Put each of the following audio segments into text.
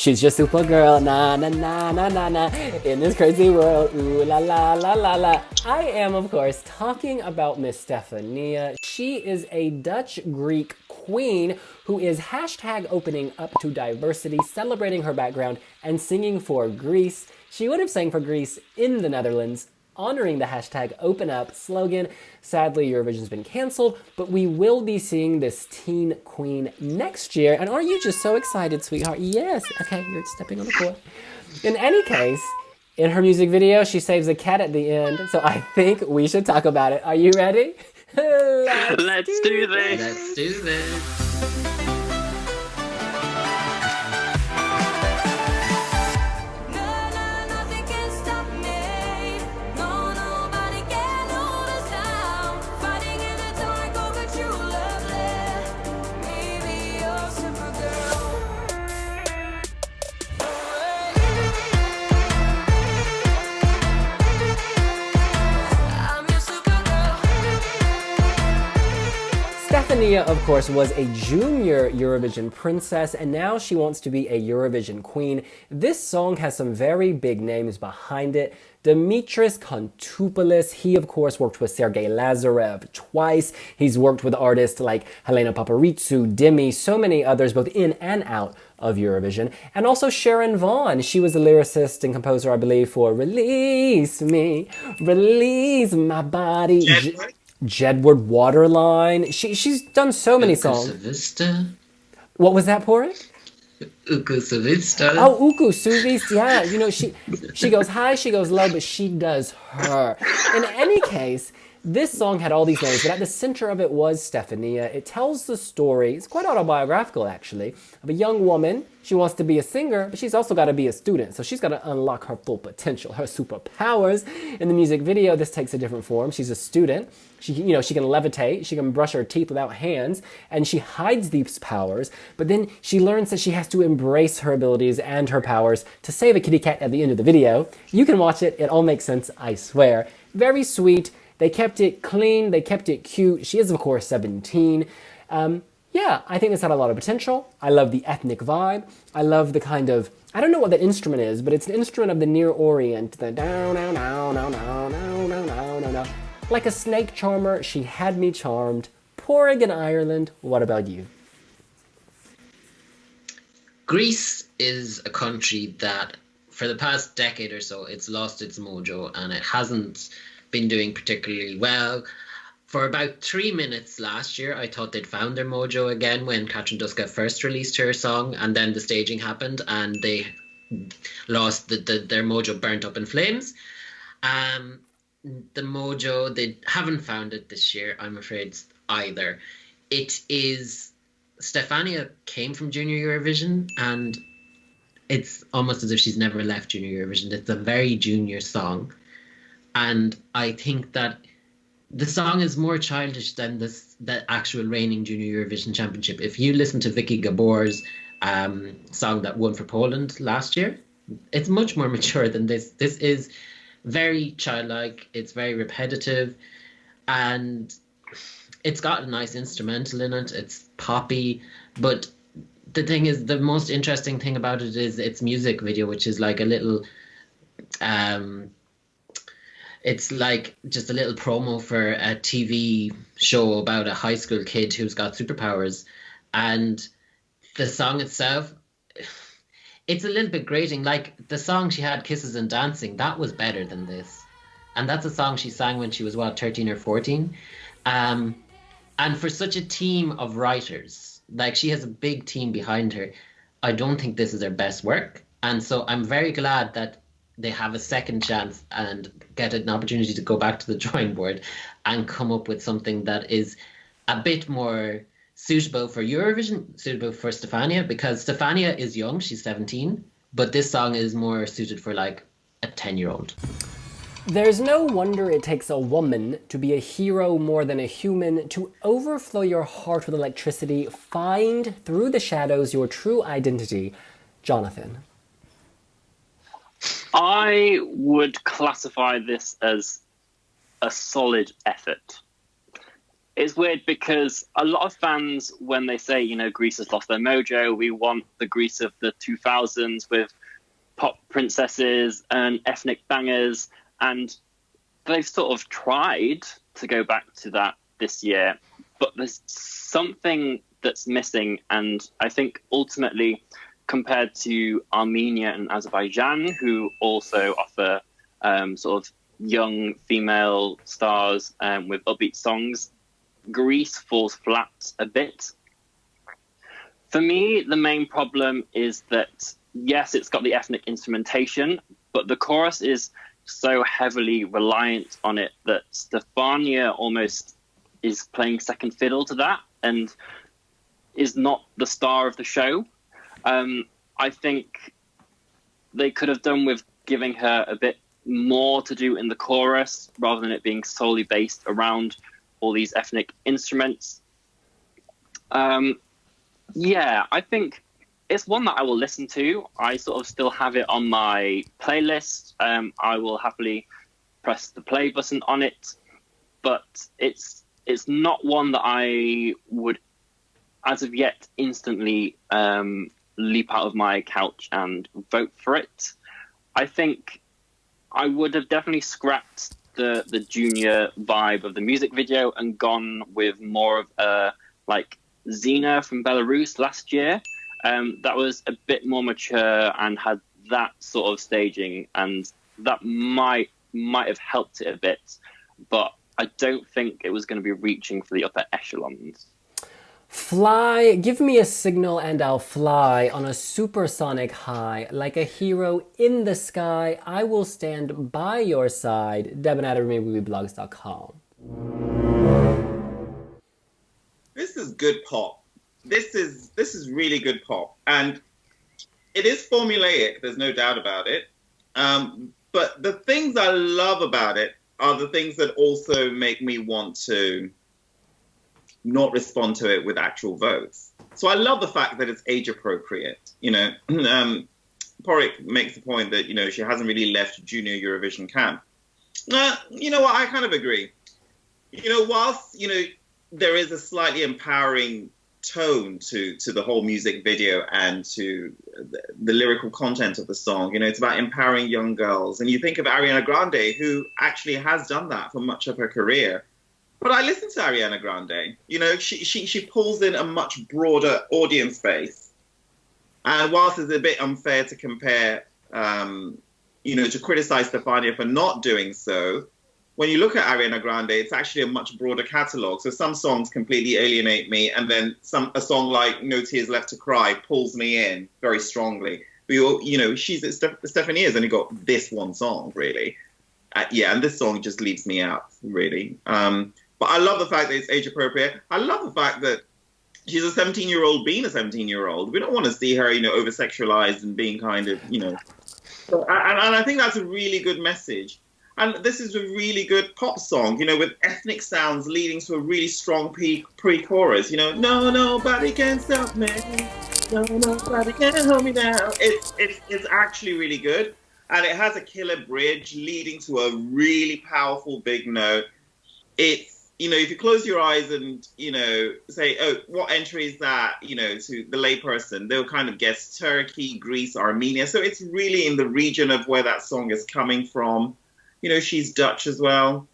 She's just Supergirl, na na na na na na, in this crazy world, ooh la la la la la. I am, of course, talking about Miss Stefania. She is a Dutch Greek queen who is hashtag opening up to diversity, celebrating her background, and singing for Greece. She would have sang for Greece in the Netherlands, honoring the hashtag open up slogan. Sadly, Eurovision's been canceled, but we will be seeing this teen queen next year. And aren't you just so excited, sweetheart? Yes. Okay, you're stepping on the floor. In any case, in her music video, she saves a cat at the end, so I think we should talk about it. Are you ready? Let's do this. Let's do this. Stefania, of course, was a junior Eurovision princess, and now she wants to be a Eurovision queen. This song has some very big names behind it. Dimitris Kontopoulos, he of course worked with Sergei Lazarev twice. He's worked with artists like Helena Paparizou, Demi, so many others, both in and out of Eurovision. And also Sharon Vaughn. She was a lyricist and composer, I believe, for Release Me, Release My Body. Jedward Waterline. She's done so many songs. Vista. What was that, Pori? Uku Savista. Oh, Uku Suvista. Yeah, you know, she goes high, she goes low, but she does her. In any case, this song had all these names, but at the center of it was Stefania. It tells the story, it's quite autobiographical actually, of a young woman. She wants to be a singer, but she's also got to be a student. So she's got to unlock her full potential, her superpowers. In the music video, this takes a different form. She's a student. She can levitate, she can brush her teeth without hands, and she hides these powers, but then she learns that she has to embrace her abilities and her powers to save a kitty cat at the end of the video. You can watch it, it all makes sense, I swear. Very sweet. They kept it clean, they kept it cute. She is, of course, 17. Yeah, I think this had a lot of potential. I love the ethnic vibe. I love the kind of, I don't know what that instrument is, but it's an instrument of the Near Orient. The down, down, down, down, down, down, down, down, down, down. Like a snake charmer, she had me charmed. Porrig in Ireland, what about you? Greece is a country that, for the past decade or so, it's lost its mojo and it hasn't been doing particularly well. For about 3 minutes last year, I thought they'd found their mojo again when Katrin Duska first released her song, and then the staging happened and they lost their mojo, burnt up in flames. The mojo, they haven't found it this year, I'm afraid, either. It is, Stefania came from Junior Eurovision, and it's almost as if she's never left Junior Eurovision. It's a very junior song. And I think that the song is more childish than the actual reigning Junior Eurovision Championship. If you listen to Vicky Gabor's song that won for Poland last year, it's much more mature than this. This is very childlike, it's very repetitive, and it's got a nice instrumental in it. It's poppy, but the thing is, the most interesting thing about it is its music video, which is like a little it's like just a little promo for a TV show about a high school kid who's got superpowers. And the song itself, it's a little bit grating. Like the song she had, Kisses and Dancing, that was better than this. And that's a song she sang when she was, 13 or 14? And for such a team of writers, like she has a big team behind her, I don't think this is her best work. And so I'm very glad that they have a second chance and get an opportunity to go back to the drawing board and come up with something that is a bit more suitable for Eurovision, suitable for Stefania, because Stefania is young, she's 17, but this song is more suited for like a 10-year-old. There's no wonder it takes a woman to be a hero more than a human, to overflow your heart with electricity, find through the shadows your true identity. Jonathan. I would classify this as a solid effort. it's weird because a lot of fans, when they say, Greece has lost their mojo, we want the Greece of the 2000s with pop princesses and ethnic bangers, and they've sort of tried to go back to that this year, but there's something that's missing, and I think ultimately, compared to Armenia and Azerbaijan, who also offer sort of young female stars with upbeat songs, Greece falls flat a bit. For me, the main problem is that, yes, it's got the ethnic instrumentation, but the chorus is so heavily reliant on it that Stefania almost is playing second fiddle to that and is not the star of the show. I think they could have done with giving her a bit more to do in the chorus rather than it being solely based around all these ethnic instruments. Yeah, I think it's one that I will listen to. I sort of still have it on my playlist. I will happily press the play button on it, but it's not one that I would, as of yet, instantly leap out of my couch and vote for it. I think I would have definitely scrapped the junior vibe of the music video and gone with more of like Xena from Belarus last year. That was a bit more mature and had that sort of staging, and that might have helped it a bit, but I don't think it was going to be reaching for the upper echelons. Fly, give me a signal and I'll fly on a supersonic high. Like a hero in the sky, I will stand by your side. Deb and Adam, wiwibloggs.com. This is good pop. This is really good pop. And it is formulaic, there's no doubt about it. But the things I love about it are the things that also make me want to not respond to it with actual votes. So I love the fact that it's age appropriate. Porrick makes the point that, she hasn't really left junior Eurovision camp. You know what? I kind of agree. Whilst, there is a slightly empowering tone to the whole music video and to the lyrical content of the song, it's about empowering young girls. And you think of Ariana Grande, who actually has done that for much of her career. But I listen to Ariana Grande. She pulls in a much broader audience base. And whilst it's a bit unfair to compare, to criticize Stefania for not doing so, when you look at Ariana Grande, it's actually a much broader catalogue. So some songs completely alienate me, and then a song like No Tears Left to Cry pulls me in very strongly. But Stefania's only got this one song, really. And this song just leaves me out, really. But I love the fact that it's age appropriate. I love the fact that she's a 17-year-old being a 17-year-old. We don't want to see her, over-sexualized and being kind of, And I think that's a really good message. And this is a really good pop song, with ethnic sounds leading to a really strong pre-chorus. No, nobody can stop me. No, nobody can hold me down. It's actually really good. And it has a killer bridge leading to a really powerful big note. It's, if you close your eyes and, say, oh, what entry is that, to the layperson, they'll kind of guess Turkey, Greece, Armenia. So it's really in the region of where that song is coming from. She's Dutch as well.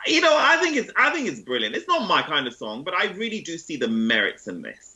I think it's brilliant. It's not my kind of song, but I really do see the merits in this.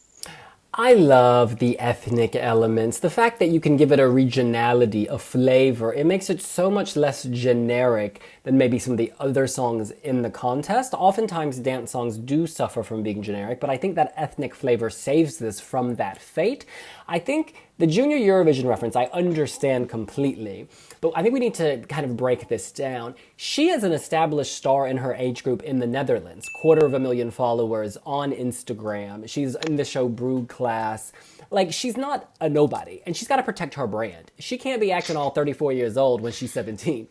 I love the ethnic elements. The fact that you can give it a regionality, a flavor, it makes it so much less generic than maybe some of the other songs in the contest. Oftentimes dance songs do suffer from being generic, but I think that ethnic flavor saves this from that fate. I think the Junior Eurovision reference, I understand completely, but I think we need to kind of break this down. She is an established star in her age group in the Netherlands, 250,000 followers on Instagram. She's in the show Brood Class. Like, she's not a nobody, and she's got to protect her brand. She can't be acting all 34 years old when she's 17.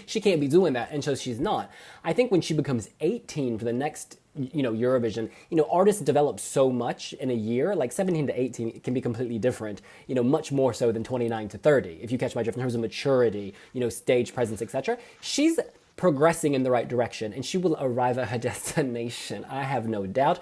She can't be doing that, and so she's not. I think when she becomes 18 for the next Eurovision, artists develop so much in a year, like 17 to 18 it can be completely different, much more so than 29 to 30, if you catch my drift, in terms of maturity, stage presence, etc. She's progressing in the right direction, and she will arrive at her destination. I have no doubt.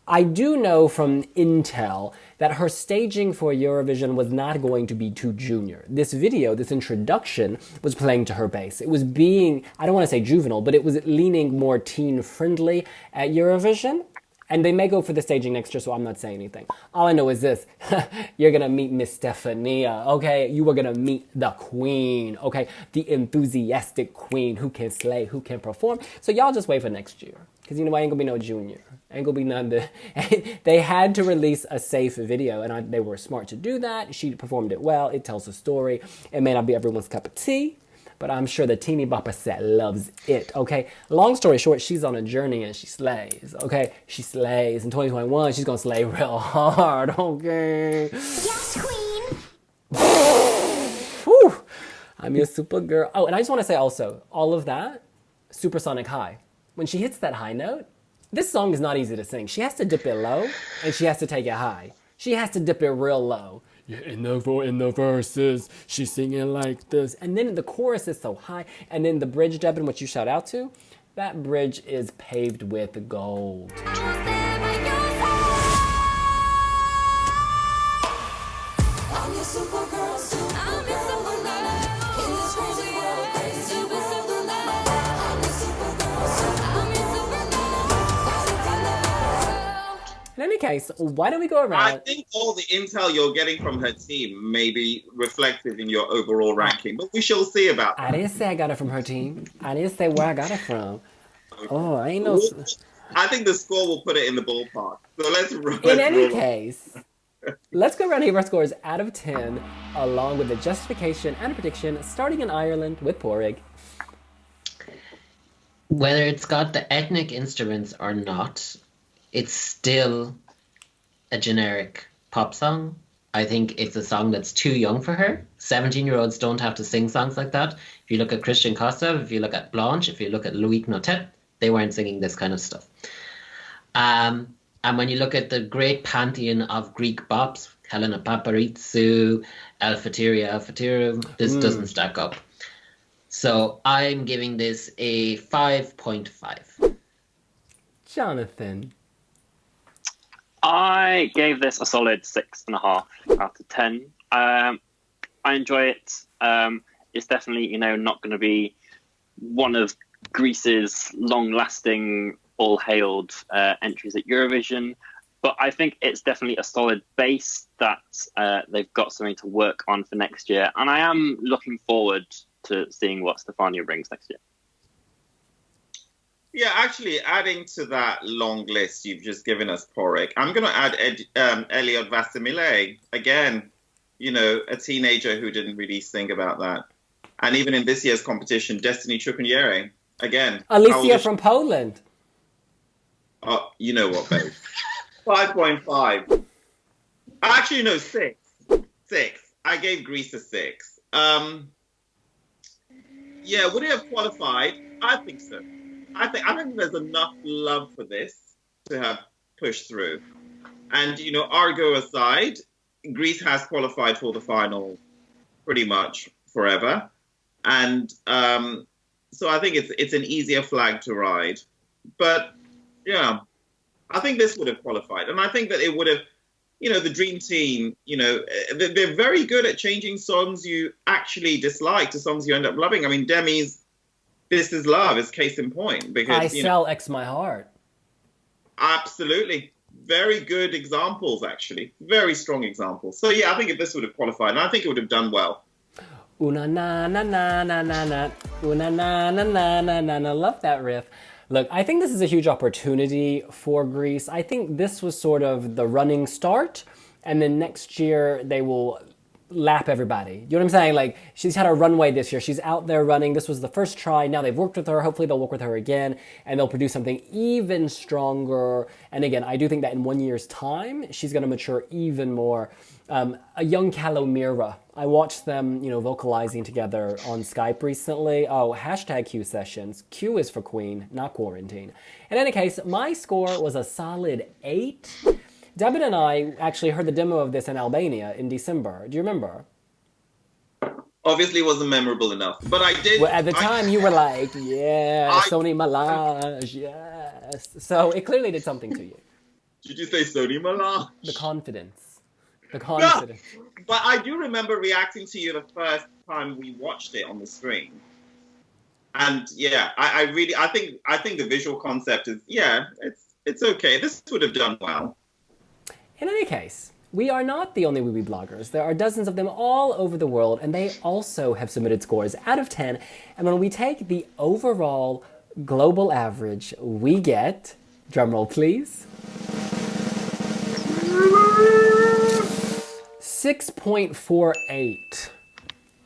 I do know from intel that her staging for Eurovision was not going to be too junior. This video, this introduction, was playing to her base. It was being, I don't want to say juvenile, but it was leaning more teen-friendly at Eurovision. And they may go for the staging next year, so I'm not saying anything. All I know is this. You're going to meet Miss Stefania, okay? You are going to meet the queen, okay? The enthusiastic queen who can slay, who can perform. So y'all just wait for next year. Because you know, I ain't going to be no junior. Ain't going to be none of the... They had to release a safe video, and they were smart to do that. She performed it well. It tells a story. It may not be everyone's cup of tea, but I'm sure the teeny bopper set loves it, okay? Long story short, she's on a journey and she slays, okay? She slays. In 2021, she's gonna slay real hard, okay? Yes, queen! Whew. I'm your super girl. Oh, and I just wanna say also, all of that, supersonic high. When she hits that high note, this song is not easy to sing. She has to dip it low and she has to take it high. She has to dip it real low. Yeah, in the verses, she's singing like this. And then the chorus is so high. And then the bridge, Devin, what you shout out to, that bridge is paved with gold. In any case, why don't we go around? I think all the intel you're getting from her team may be reflected in your overall ranking, but we shall see about that. I didn't say I got it from her team. I didn't say where I got it from. Oh, I ain't no... I think the score will put it in the ballpark. So let's in any case, let's go around here our scores out of 10, along with the justification and prediction, starting in Ireland with Porrig. Whether it's got the ethnic instruments or not, it's still a generic pop song. I think it's a song that's too young for her. 17-year-olds don't have to sing songs like that. If you look at Christian Kostev, if you look at Blanche, if you look at Loïc Notet, they weren't singing this kind of stuff. And when you look at the great pantheon of Greek bops, Helena Paparizou, Elfatiru, this doesn't stack up. So I'm giving this a 5.5. Jonathan. I gave this a solid 6.5 out of 10. I enjoy it. It's definitely, not going to be one of Greece's long-lasting, all-hailed entries at Eurovision, but I think it's definitely a solid base that they've got something to work on for next year, and I am looking forward to seeing what Stefania brings next year. Yeah, actually, adding to that long list you've just given us, Porrick, I'm going to add Eliot Vassimile. Again, a teenager who didn't really think about that. And even in this year's competition, Destiny Chukuniere. Again. Alicia from Poland. Oh, you know what, babe. 5.5. Actually, no, 6. 6. I gave Greece a 6. Yeah, would it have qualified? I think so. I think there's enough love for this to have pushed through. And, Argo aside, Greece has qualified for the final pretty much forever. And so I think it's an easier flag to ride. But, yeah, I think this would have qualified. And I think that it would have, the Dream Team, they're very good at changing songs you actually dislike to songs you end up loving. I mean, Demi's This Is Love is case in point. Because I Sell X My Heart. Absolutely. Very good examples, actually. Very strong examples. So, yeah, I think if this would have qualified, and I think it would have done well. Una na na na na na na. Una na na na na na na. Love that riff. Look, I think this is a huge opportunity for Greece. I think this was sort of the running start, and then next year they will lap everybody. You know what I'm saying? Like, she's had a runway this year. She's out there running. This was the first try. Now they've worked with her. Hopefully they'll work with her again, and they'll produce something even stronger. And again, I do think that in 1 year's time, she's going to mature even more. A young Kalomira. I watched them, vocalizing together on Skype recently. Oh, #Q sessions. Q is for Queen, not quarantine. In any case, my score was a solid 8. Devin and I actually heard the demo of this in Albania in December. Do you remember? obviously wasn't memorable enough. But I did. Well, at the time, you were like, yeah, Sony Melange, yes. So it clearly did something to you. Did you say Sony Melange? The confidence. The confidence. No, but I do remember reacting to you the first time we watched it on the screen. And yeah, I think the visual concept is, it's okay. This would have done well. In any case, we are not the only Wiwi bloggers. There are dozens of them all over the world, and they also have submitted scores out of 10. And when we take the overall global average, we get, drumroll please, 6.48.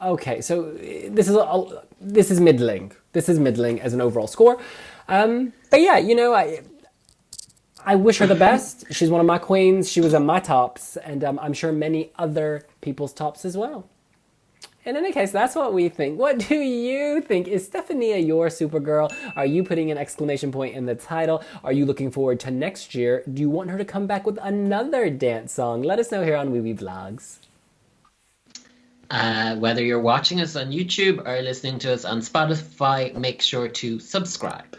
Okay, so this is middling. This is middling as an overall score. But yeah, you know, I wish her the best. She's one of my queens. She was on my tops, and I'm sure many other people's tops as well. In any case, that's what we think. What do you think? Is Stefania your Supergirl? Are you putting an exclamation point in the title? Are you looking forward to next year? Do you want her to come back with another dance song? Let us know here on Wiwi Vlogs. Whether you're watching us on YouTube or listening to us on Spotify, make sure to subscribe.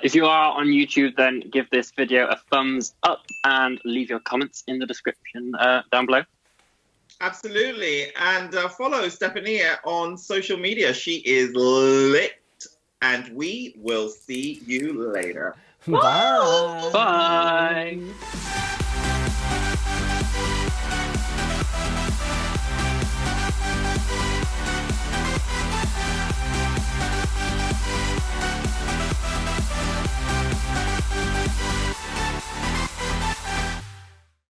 If you are on YouTube, then give this video a thumbs up and leave your comments in the description down below. Absolutely. And follow Stefania on social media. She is lit. And we will see you later. Bye. Bye.